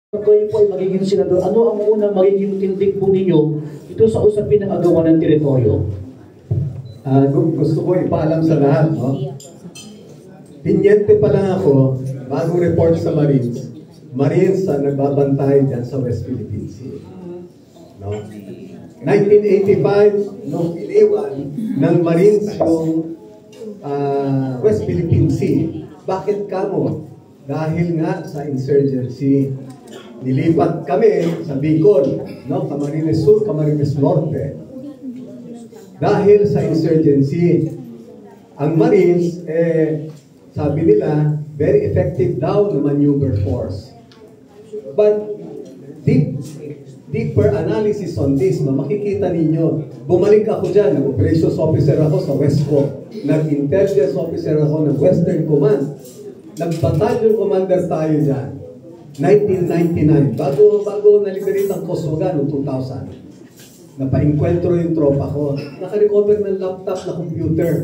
kayo po ay magiging senador, ano ang unang magiging tindig po ninyo ito sa usapin ng agawan ng teritoryo? Gusto ko ipaalam sa lahat, no? Pinyente pa lang ako, bagong report sa Marines na nagbabantay dyan sa West Philippine Sea. No? 1985, nung iniwan ng Marines yung West Philippine Sea. Bakit kamo? Dahil nga sa insurgency. Nilipat kami sa Bicol, no? Camarines Sur, Camarines Norte. Dahil sa insurgency, ang Marines, sabi nila, very effective daw na maneuver force. But deeper analysis on this, makikita ninyo, bumalik ako dyan, nag-operations officer ako sa West Co, nag-intelligence officer ako ng Western Command, nag-battalion commander tayo dyan. 1999, bago na-liberate ang Kosovo noong 2000. Napa-encuentro yung tropa ko. Naka-recover ng laptop na computer.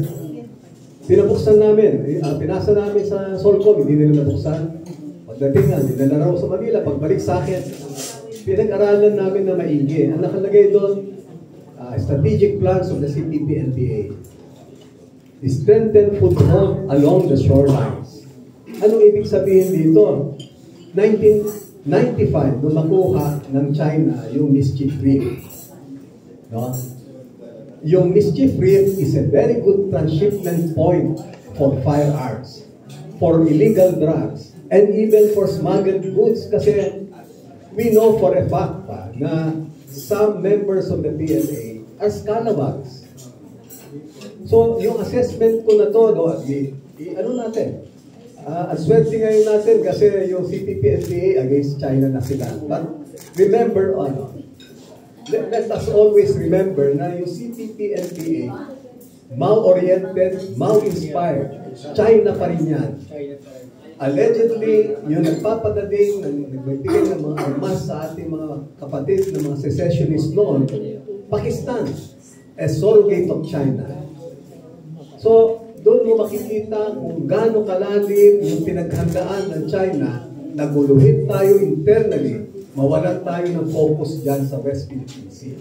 Pinabuksan namin. Pinasa namin sa Solcom, hindi nila nabuksan. Pagdating nga, dinala raw sa Manila. Pagbalik sa akin, pinag-aralan namin na maigi. Ang nakalagay doon, strategic plans of the CPP-NPA. Strengthen foothold along the shorelines. Anong ibig sabihin dito? 1995, nung makuha ng China yung mischief reef. No? Yung mischief reef is a very good transshipment point for firearms, for illegal drugs, and even for smuggled goods. Kasi we know for a fact na some members of the PLA are scalawags. So, yung assessment ko na to, no, ano natin? Ang swerte ngayon natin kasi yung CPP-NPA against China na sila. But remember, let us always remember na yung CPP-NPA, Mao-oriented, Mao-inspired, China pa rin yan. Allegedly, yung nagpapadating, nagbibigay ng mga armas sa ating mga kapatid ng mga secessionists noon, Pakistan, a surrogate of China. So, doon mo makikita kung gaano kalalim yung pinaghandaan ng China, naguluhin tayo internally, mawalan tayo ng focus dyan sa West Philippine Sea.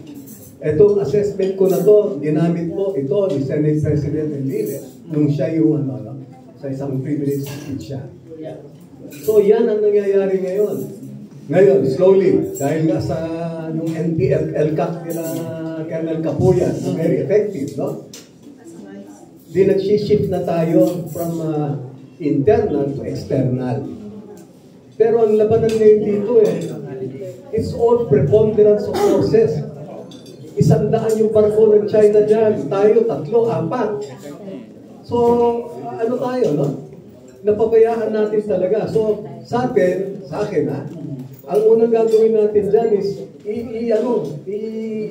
Itong assessment ko na to, ginamit ko ito ni Senate President Enrile nung siya yung sa isang privilege speech siya. So yan ang nangyayari ngayon. Ngayon, slowly, dahil nga sa yung NPL-LCAC nila Colonel Capuyan, very effective, no? Di nag-shift na tayo from internal to external. Pero ang labanan ngayon dito it's all preponderance of forces. 100 yung barko ng China dyan, tayo 3, 4. So, ano tayo, no? Napabayaan natin talaga. So, sa akin, ang unang gagawin natin dyan is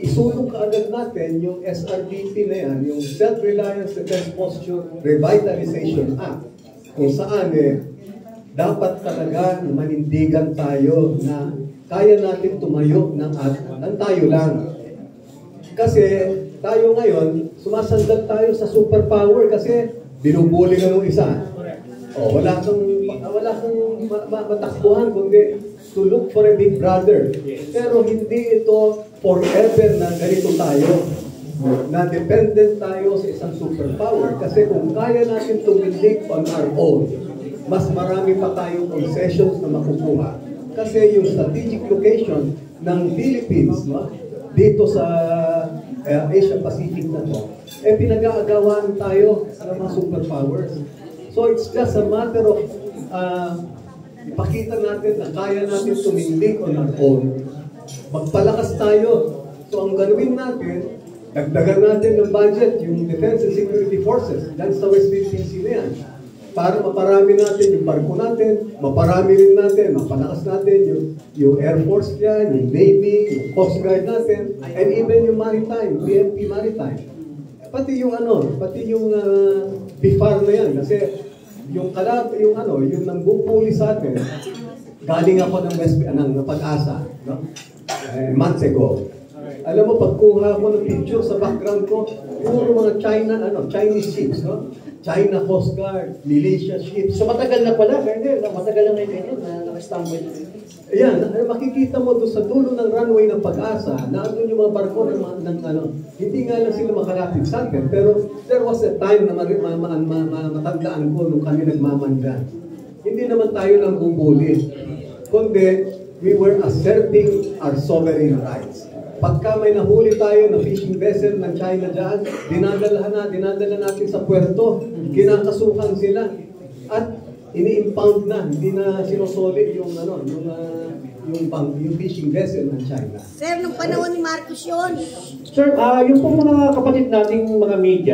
isulong kaagad natin yung SRDP na yan, yung Self-Reliance Defense Posture Revitalization Act, kung saan dapat talaga manindigan tayo na kaya natin tumayo ng tayo lang. Kasi tayo ngayon, sumasandal tayo sa superpower kasi binubuli ka ng isa. Wala kang matakbuhan kundi to look for a big brother. Pero hindi ito forever na ganito tayo. Na dependent tayo sa isang superpower. Kasi kung kaya natin tumindig on our own, mas marami pa tayong concessions na makukuha. Kasi yung strategic location ng Philippines, no, dito sa Asia Pacific na to, pinag-aagawan tayo ng mga superpowers. So it's just a matter of ipakita natin na kaya natin tumindig on our own. Magpalakas tayo. So ang gawin natin, dagdagan natin ng budget, yung Defense and Security Forces, dahil sa West Philippine Sea na yan. Para maparami natin yung barko natin, maparami rin natin, mapalakas natin yung Air Force yan, yung Navy, yung Coast Guard natin, and even yung Maritime, PNP Maritime. Pati yung BIFAR na yan, kasi yung nangbubuli sa atin, galing ako ng Pag-asa, no? Months ago. Alam mo, pagkuha ko ng picture sa background ko, puro mga Chinese ships, no? China Coast Guard, militia ships. So matagal na pala, Colonel, matagal na ngayon na nakastambay na. Ayan, makikita mo doon sa dulo ng runway ng Pag-asa, na andun yung mga barko hindi nga lang sila makalapit sa atin, pero there was a time na matandaan ko nung kami nagmamanda. Hindi naman tayo nang bubuli, kundi we were asserting our sovereign rights. Pagka may nahuli tayo na fishing vessel ng China dyan, dinadala natin sa puerto, kinakasukan sila, at ini-impound na, hindi na sinusoli yung fishing vessel ng China. Sir, nung panahon ni Marcos yun. Sir, yung pong mga kapatid nating mga media,